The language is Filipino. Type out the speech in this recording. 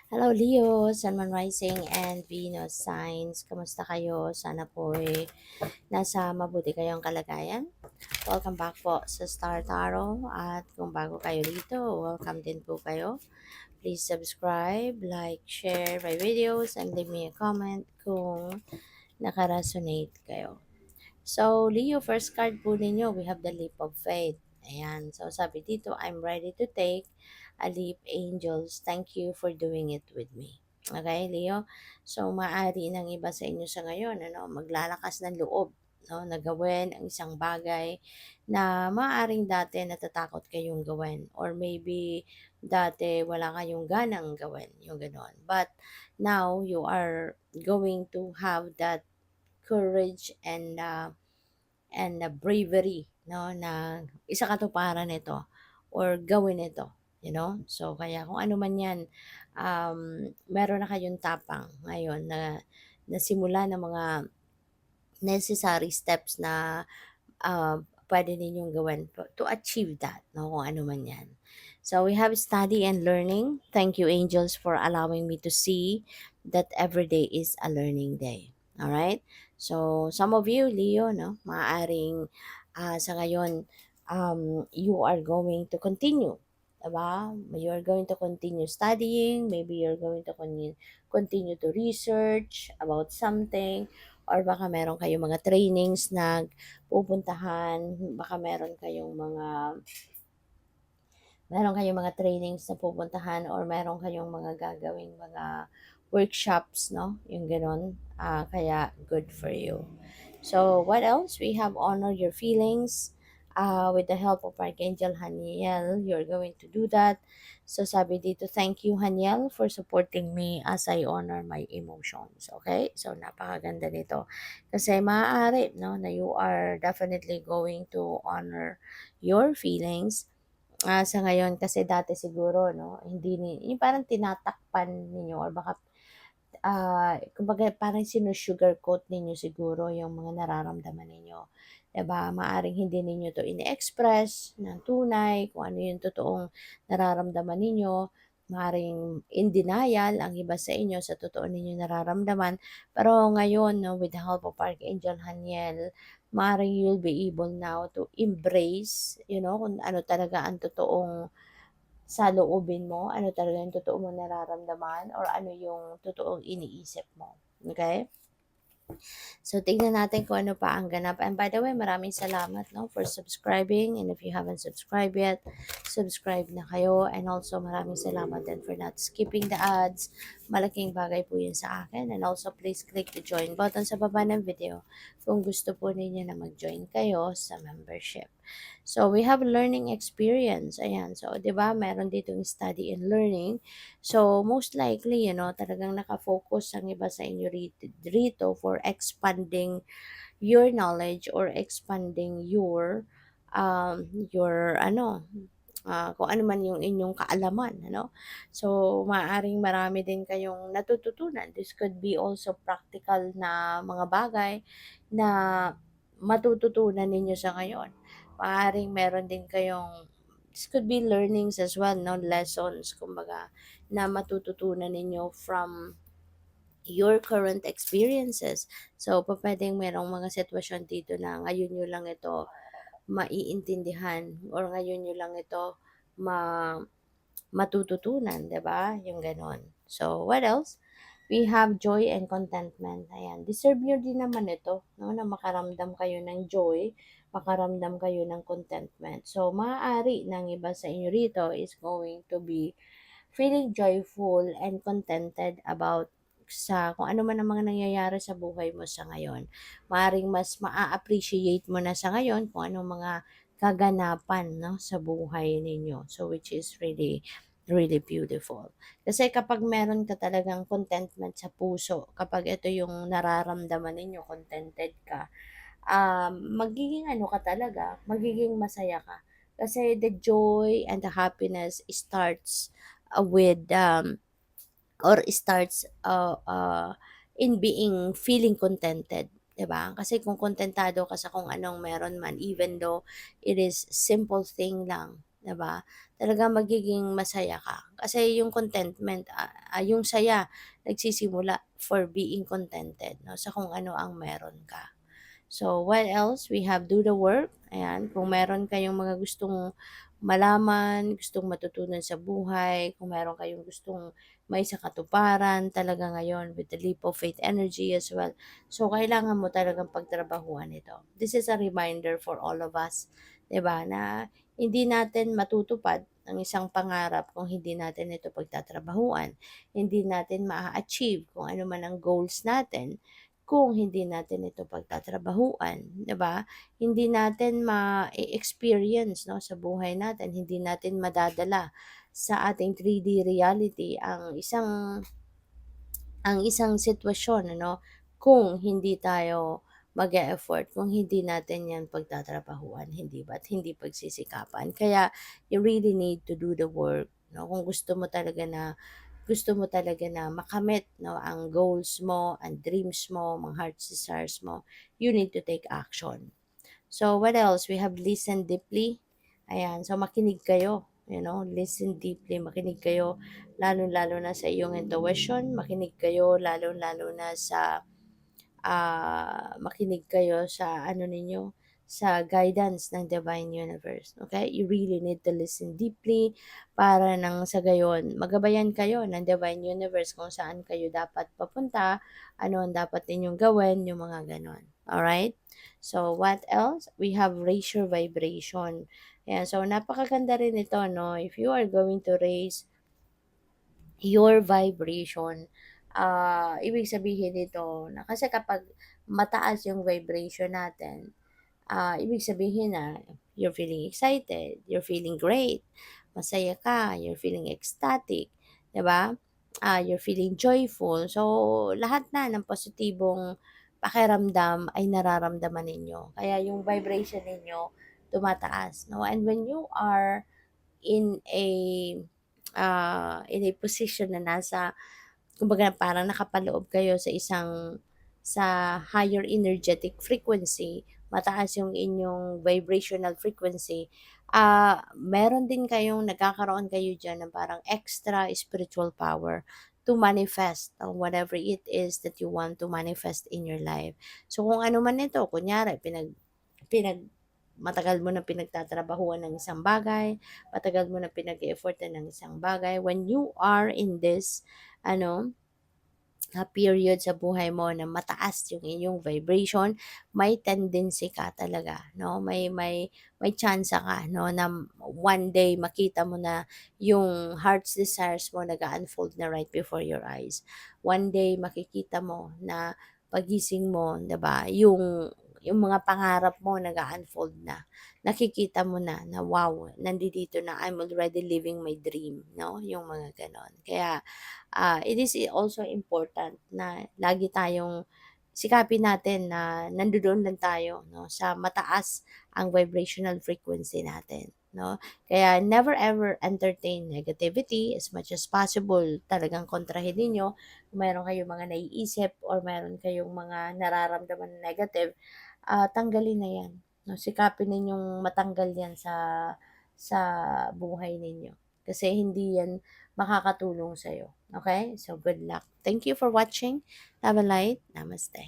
Hello Leo, Sun Moon Rising and Venus Signs. Kamusta kayo? Sana po nasa mabuti kayong kalagayan. Welcome back po sa Star Tarot at kung bago kayo dito, welcome din po kayo. Please subscribe, like, share my videos and leave me a comment kung nakaresonate kayo. So, Leo, first card po ninyo, we have the leap of faith. Ayan. So, sabi dito, I'm ready to take a leap, angels. Thank you for doing it with me. Okay, Leo? So, maaari ng iba sa inyo sa ngayon, maglalakas ng loob, na gawin ang isang bagay na maaaring dati natatakot kayong gawin. Or maybe dati wala kayong ganang gawin, yung ganon. But now, you are going to have that courage and bravery, no, na isa katuparan nito or gawin ito, so kaya kung ano man yan, meron na kayong tapang ngayon na nasimula ng mga necessary steps na pwede ninyong gawin to achieve that, no, kung ano man yan. So we have study and learning. Thank you, angels, for allowing me to see that every day is a learning day. All right? So some of you, Leo, no, maaaring sa ngayon, you are going to continue. Diba? You are going to continue studying. Maybe you're going to continue to research about something, or baka meron kayong mga trainings na pupuntahan, baka meron kayong mga trainings na pupuntahan, or meron kayong mga gagawing mga workshops, no? Yung gano'n. Kaya good for you. So, what else? We have honor your feelings. With the help of Archangel Haniel, you're going to do that. So, sabi dito, thank you, Haniel, for supporting me as I honor my emotions. Okay? So, napakaganda nito. Kasi maaari, no, na you are definitely going to honor your feelings sa ngayon, kasi dati siguro, no, hindi yung parang tinatakpan ninyo, or baka kumbaga parang sinu-sugarcoat ninyo siguro yung mga nararamdaman ninyo. 'Di ba? Maaring hindi ninyo 'to ini-express ng tunay kung ano yung totoong nararamdaman ninyo. Maaring in denial ang iba sa inyo sa totoo ninyo nararamdaman. Pero ngayon, no, with the help of Archangel Haniel, maaring you'll be able now to embrace, kung ano talaga ang totoong saloobin mo, ano talaga yung totoo mong nararamdaman, or ano yung totoong iniisip mo. Okay? So, tignan natin kung ano pa ang ganap. And by the way, maraming salamat, no, for subscribing. And if you haven't subscribed yet, subscribe na kayo. And also, maraming salamat din for not skipping the ads. Malaking bagay po yun sa akin. And also, please click the join button sa baba ng video kung gusto po ninyo na mag-join kayo sa membership. So, we have learning experience. Ayan. So, di ba, meron ditong study and learning. So, most likely, talagang nakafocus ang iba sa inyo rito for expanding your knowledge or expanding kung ano man yung inyong kaalaman, So, maaaring marami din kayong natututunan. This could be also practical na mga bagay na matututunan ninyo sa ngayon. Maaaring meron din kayong, this could be learnings as well, no? Lessons, kumbaga, na matututunan ninyo from your current experiences. So, pwedeng merong mga sitwasyon dito na ngayon nyo lang ito maiintindihan, or ngayon nyo lang ito ma matututunan, 'di ba? Yung gano'n. So, what else? We have joy and contentment. Ayan, deserve nyo din naman ito, no, na makaramdam kayo ng joy, makaramdam kayo ng contentment. So, maaari ng iba sa inyo rito is going to be feeling joyful and contented about sa kung ano man ang mga nangyayari sa buhay mo sa ngayon. Maaring mas maa-appreciate mo na sa ngayon kung anong mga kaganapan, no, sa buhay ninyo. So, which is really, really beautiful. Kasi kapag meron ka talagang contentment sa puso, kapag ito yung nararamdaman ninyo, contented ka, magiging ano ka talaga, magiging masaya ka. Kasi the joy and the happiness starts with or starts in being feeling contented, 'di ba? Kasi kung kontentado ka sa kung anong meron man, even though it is simple thing lang, 'di ba? Talagang magiging masaya ka. Kasi yung contentment, yung saya nagsisimula for being contented 'no, sa kung ano ang meron ka. So, what else? We have do the work. Ayan, kung meron kayong mga gustong malaman, gustong matutunan sa buhay, kung meron kayong gustong may sa katuparan talaga ngayon with the leap of faith energy as well. So, kailangan mo talagang pagtrabahuan ito. This is a reminder for all of us, 'di ba, na hindi natin matutupad ang isang pangarap kung hindi natin ito pagtatrabahuan. Hindi natin maa-achieve kung ano man ang goals natin kung hindi natin ito pagtatrabahuan, 'di ba? Hindi natin ma-experience 'no, sa buhay natin, hindi natin madadala sa ating 3D reality ang isang sitwasyon ano, kung hindi tayo mag-e-effort, kung hindi natin 'yan pagtatrabahuan, hindi ba, at hindi pagsisikapan. Kaya you really need to do the work 'no, kung gusto mo talaga na makamit 'no, ang goals mo, ang dreams mo, mga heart's desires mo, you need to take action. So, what else? We have listen deeply. Ayan, so makinig kayo, listen deeply, makinig kayo lalo-lalo na sa iyong intuition, makinig kayo lalo-lalo na sa makinig kayo sa ano ninyo, sa guidance ng Divine Universe. Okay? You really need to listen deeply para nang sa gayon, magabayan kayo ng Divine Universe kung saan kayo dapat papunta, ano ang dapat ninyong gawin, yung mga ganon. Alright? So, what else? We have raise your vibration. Ayan, so napakaganda rin ito, no? If you are going to raise your vibration, ibig sabihin nito na kasi kapag mataas yung vibration natin, ibig sabihin na you're feeling excited, you're feeling great, masaya ka, you're feeling ecstatic, 'di ba? You're feeling joyful. So, lahat na ng positibong pakiramdam ay nararamdaman ninyo. Kaya yung vibration ninyo tumataas, no? And when you are in a position na nasa, kumbaga parang nakapaloob kayo sa higher energetic frequency, mataas yung inyong vibrational frequency, meron din kayong nagkakaroon kayo diyan ng parang extra spiritual power to manifest whatever it is that you want to manifest in your life. So kung ano man ito, kunyari pinag matagal mo na pinagtatrabahuan ng isang bagay, matagal mo na pinag-e-effortan ng isang bagay, when you are in this ano, period sa buhay mo na mataas yung inyong vibration, may tendency ka talaga, no? May chance ka, no, na one day makita mo na yung heart's desires mo nag-unfold na right before your eyes. One day makikita mo na pagising mo, 'di ba? Yung mga pangarap mo nag-unfold na. Nakikita mo na wow, nandito na, I'm already living my dream, no? Yung mga ganon. Kaya it is also important na lagi tayong sikapin natin na nandoon lang tayo, no, sa mataas ang vibrational frequency natin, no? Kaya never ever entertain negativity as much as possible. Talagang kontrahin ninyo kung meron kayong mga naiisip or meron kayong mga nararamdaman na negative, tanggalin na 'yan, no? Sikapin ninyong matanggal 'yan sa buhay ninyo kasi hindi 'yan makakatulong sa'yo. Okay? So, good luck. Thank you for watching. Love and light. Namaste.